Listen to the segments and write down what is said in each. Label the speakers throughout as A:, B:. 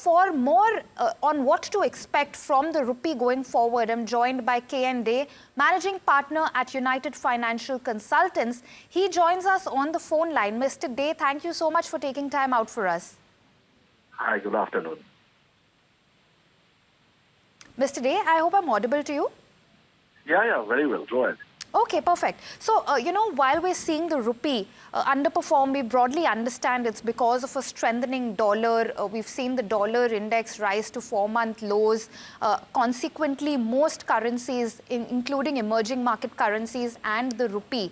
A: For more on what to expect from the rupee going forward, I'm joined by K.N. Day, Managing Partner at United Financial Consultants. He joins us on the phone line. Mr. Day, thank you so much for taking time out for us.
B: Hi, good afternoon.
A: Mr. Day, I hope I'm audible to you.
B: Yeah, very well. Go ahead.
A: Okay, perfect. So, while we're seeing the rupee underperform, we broadly understand it's because of a strengthening dollar. We've seen the dollar index rise to 4-month lows. Consequently, most currencies, including emerging market currencies and the rupee,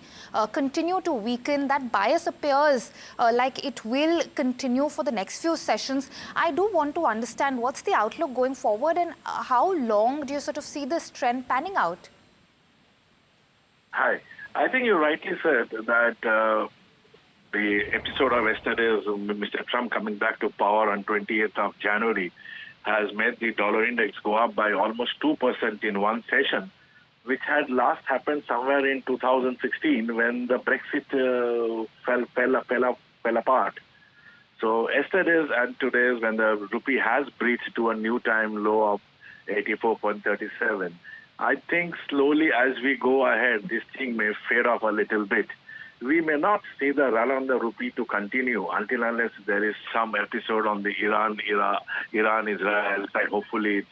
A: continue to weaken. That bias appears like it will continue for the next few sessions. I do want to understand what's the outlook going forward and how long do you sort of see this trend panning out?
B: Hi. I think you rightly said that the episode of yesterday's Mr. Trump coming back to power on 28th of January has made the dollar index go up by almost 2% in one session, which had last happened somewhere in 2016 when the Brexit fell apart. So yesterday's and today's, when the rupee has breached to a new time low of 84.37, I think slowly as we go ahead, this thing may fade off a little bit. We may not see the run on the rupee to continue until unless there is some episode on the Iran-Israel side. Hopefully it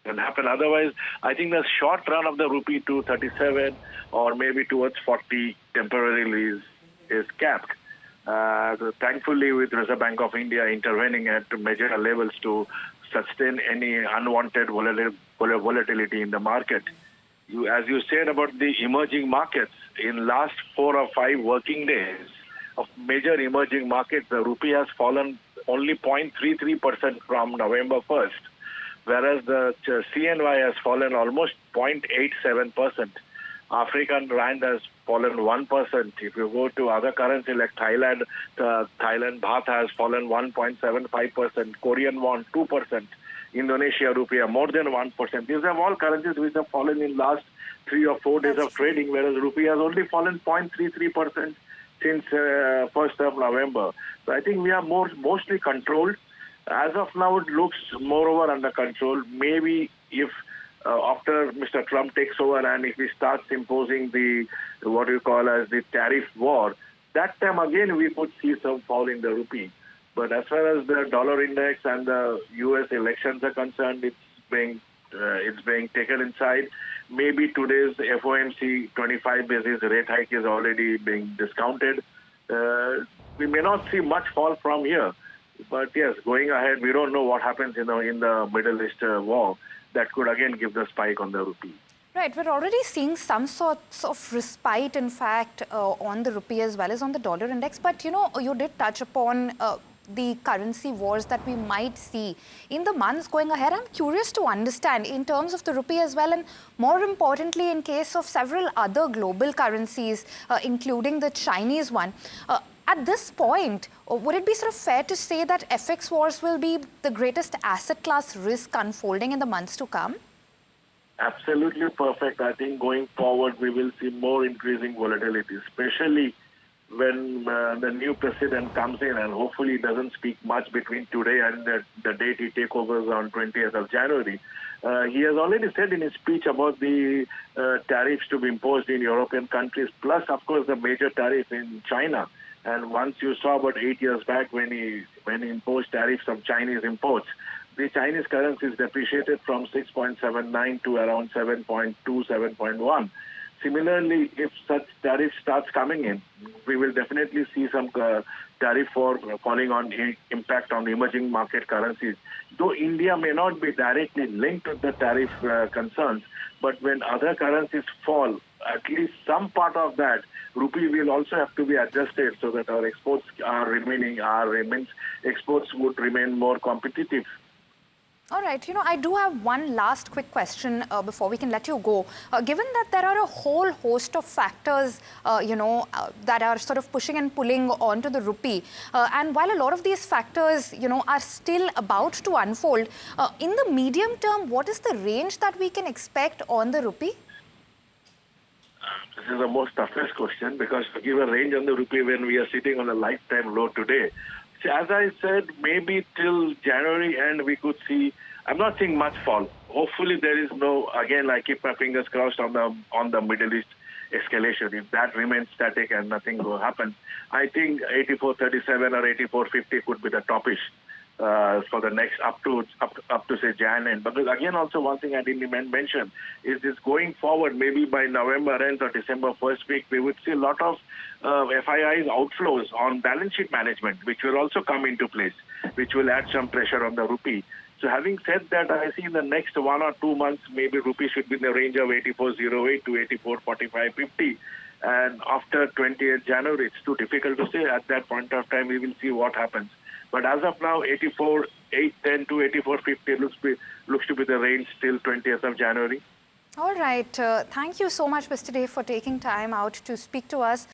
B: can happen. Otherwise, I think the short run of the rupee to 37 or maybe towards 40 temporarily is capped. Thankfully, with Reserve Bank of India intervening at major levels to sustain any unwanted volatility in the market. As you said about the emerging markets, in last 4 or 5 working days of major emerging markets, the rupee has fallen only 0.33% from November 1st, whereas the CNY has fallen almost 0.87%. African rand has fallen 1%. If you go to other currencies like Thailand, Thailand baht has fallen 1.75%, Korean won 2%, Indonesia rupiah more than 1%. These are all currencies which have fallen in last 3 or 4 days of trading, whereas rupee has only fallen 0.33% since 1st of November. So I think we are mostly controlled. As of now, it looks moreover under control. Maybe if after Mr. Trump takes over and if he starts imposing the what you call as the tariff war, that time again we could see some fall in the rupee. But as far as the dollar index and the U.S. elections are concerned, it's being taken inside. Maybe today's FOMC 25 basis rate hike is already being discounted. We may not see much fall from here. But yes, going ahead, we don't know what happens in the Middle East war. That could again give the spike on the rupee.
A: Right, we're already seeing some sorts of respite, in fact, on the rupee as well as on the dollar index. But, you did touch upon the currency wars that we might see in the months going ahead. I'm curious to understand in terms of the rupee as well, and more importantly, in case of several other global currencies, including the Chinese one. At this point, would it be sort of fair to say that FX wars will be the greatest asset class risk unfolding in the months to come?
B: Absolutely perfect. I think going forward, we will see more increasing volatility, especially when the new president comes in and hopefully doesn't speak much between today and the date he takes over on 20th of January. He has already said in his speech about the tariffs to be imposed in European countries, plus, of course, the major tariff in China. And once you saw about 8 years back when he imposed tariffs on Chinese imports, the Chinese currency is depreciated from 6.79 to around 7.2, 7.1. Similarly, if such tariff starts coming in, we will definitely see some tariff falling on impact on emerging market currencies. Though India may not be directly linked to the tariff concerns, but when other currencies fall, at least some part of that rupee will also have to be adjusted so that our exports exports would remain more competitive.
A: All right, I do have one last quick question before we can let you go. Given that there are a whole host of factors, that are sort of pushing and pulling onto the rupee, and while a lot of these factors, are still about to unfold, in the medium term, what is the range that we can expect on the rupee?
B: This is the most toughest question because to give a range on the rupee when we are sitting on a lifetime low today See, as I said, maybe till January end we could see. I'm not seeing much fall. Hopefully there is no. Again, I keep my fingers crossed on the Middle East escalation. If that remains static and nothing will happen, I think 84.37 or 84.50 could be the topish for the next up to say Jan end. But again, also one thing I didn't even mention is this going forward. Maybe by November end or December first week, we would see a lot of FIIs outflows on balance sheet management, which will also come into place, which will add some pressure on the rupee. So having said that, I see in the next 1 or 2 months, maybe rupee should be in the range of 84.08 to 84.45.50. And after 28th January, it's too difficult to say. At that point of time, we will see what happens. But as of now, 84.810 to 84.50 looks to be the range till 20th of January.
A: All right. Thank you so much, Mr. Dave, for taking time out to speak to us.